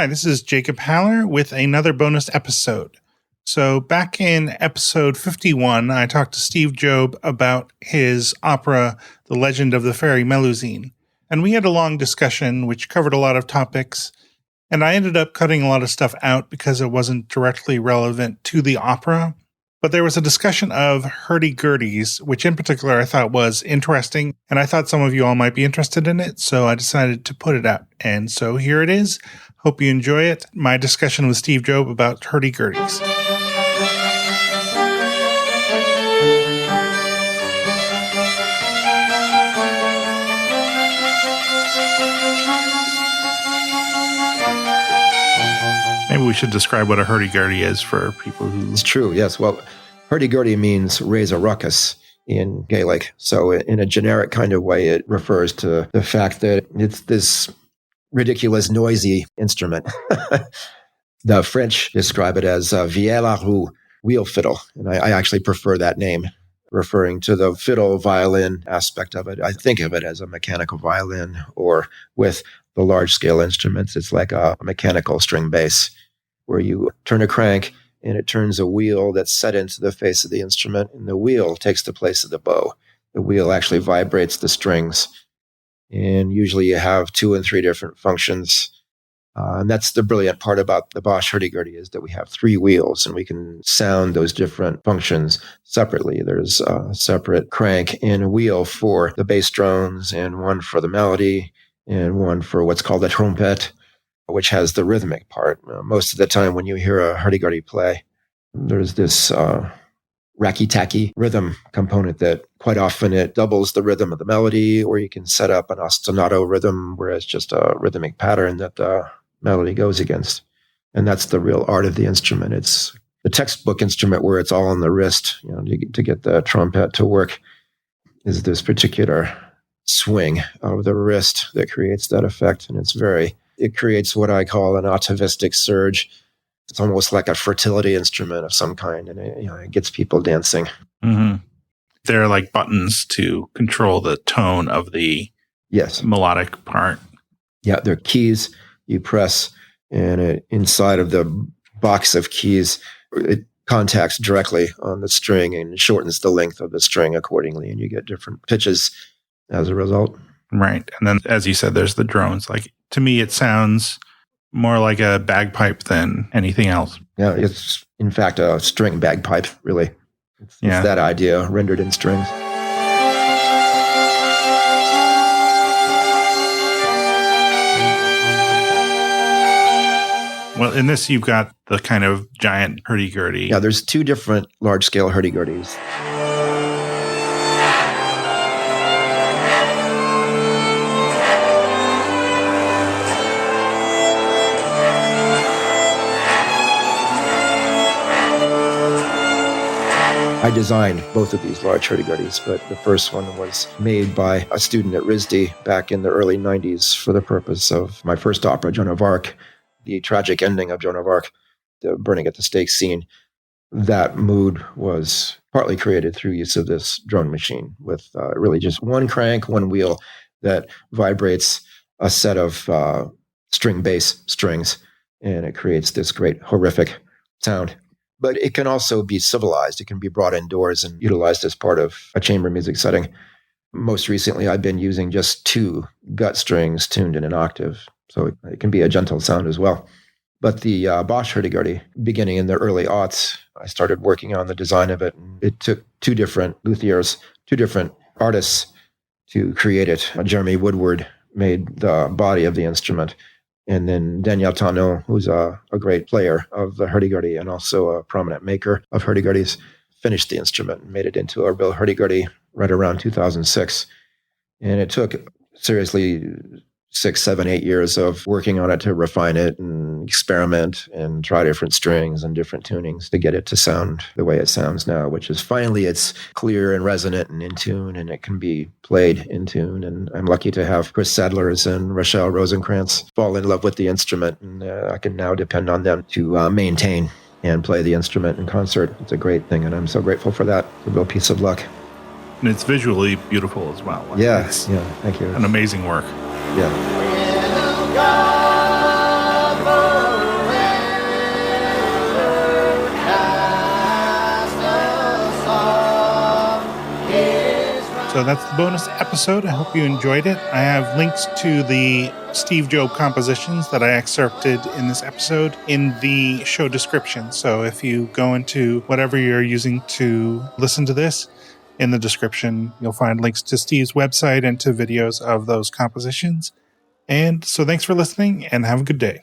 Hi, this is Jacob Haller with another bonus episode. So back in episode 51, I talked to Steve Jobe about his opera, The Legend of the Fairy Melusine. And we had a long discussion which covered a lot of topics. And I ended up cutting a lot of stuff out because it wasn't directly relevant to the opera. But there was a discussion of hurdy-gurdies, which in particular I thought was interesting. And I thought some of you all might be interested in it. So I decided to put it out. And so here it is. Hope you enjoy it. My discussion with Steve Jobe about hurdy-gurdies. Maybe we should describe what a hurdy-gurdy is for people who... It's true, yes. Well, hurdy-gurdy means raise a ruckus in Gaelic. So in a generic kind of way, it refers to the fact that it's this ridiculous, noisy instrument. The French describe it as vielle à roue, wheel fiddle. And I actually prefer that name, referring to the fiddle violin aspect of it. I think of it as a mechanical violin, or with the large-scale instruments, it's like a mechanical string bass, where you turn a crank and it turns a wheel that's set into the face of the instrument, and the wheel takes the place of the bow. The wheel actually vibrates the strings. And usually you have 2 and 3 different functions. And that's the brilliant part about the Bosch hurdy-gurdy, is that we have 3 wheels and we can sound those different functions separately. There's a separate crank and a wheel for the bass drones, and one for the melody, and one for what's called a trompette, which has the rhythmic part. Most of the time when you hear a hurdy-gurdy play, there's this racky-tacky rhythm component that quite often it doubles the rhythm of the melody, or you can set up an ostinato rhythm where it's just a rhythmic pattern that the melody goes against. And that's the real art of the instrument. It's the textbook instrument where it's all on the wrist, to get the trompette to work, is this particular swing of the wrist that creates that effect. And it creates what I call an atavistic surge. It's almost like a fertility instrument of some kind, and it gets people dancing. Mm-hmm. There are like buttons to control the tone of the melodic part. Yeah, they're keys you press, and inside of the box of keys, it contacts directly on the string and shortens the length of the string accordingly, and you get different pitches as a result. Right. And then, as you said, there's the drones. Like, to me, it sounds more like a bagpipe than anything else. Yeah, it's in fact a string bagpipe, really. It's that idea rendered in strings. Well, in this, you've got the kind of giant hurdy-gurdy. Yeah, there's 2 different large-scale hurdy-gurdies. I designed both of these large hurdy-gurdies, but the first one was made by a student at RISD back in the early 90s for the purpose of my first opera, Joan of Arc, the tragic ending of Joan of Arc, the burning at the stake scene. That mood was partly created through use of this drone machine with really just one crank, one wheel that vibrates a set of string bass strings, and it creates this great horrific sound. But it can also be civilized. It can be brought indoors and utilized as part of a chamber music setting. Most recently, I've been using just 2 gut strings tuned in an octave, so it can be a gentle sound as well. But the Bosch hurdy-gurdy, beginning in the early aughts, I started working on the design of it. It took 2 different luthiers, 2 different artists to create it. Jeremy Woodward made the body of the instrument. And then Daniel Tano, who's a great player of the hurdy-gurdy and also a prominent maker of hurdy-gurdies, finished the instrument and made it into a real hurdy-gurdy right around 2006. And it took, seriously, 6, 7, 8 years of working on it to refine it and experiment and try different strings and different tunings to get it to sound the way it sounds now, which is finally it's clear and resonant and in tune, and it can be played in tune. And I'm lucky to have Chris Sadlers and Rochelle Rosenkrantz fall in love with the instrument, and I can now depend on them to maintain and play the instrument in concert. It's a great thing, and I'm so grateful for that. It's a real piece of luck. And it's visually beautiful as well. Yes, thank you. An amazing work. Yeah. So that's the bonus episode. I hope you enjoyed it. I have links to the Steve Jobe compositions that I excerpted in this episode in the show description. So if you go into whatever you're using to listen to this, in the description, you'll find links to Steve's website and to videos of those compositions. And so thanks for listening and have a good day.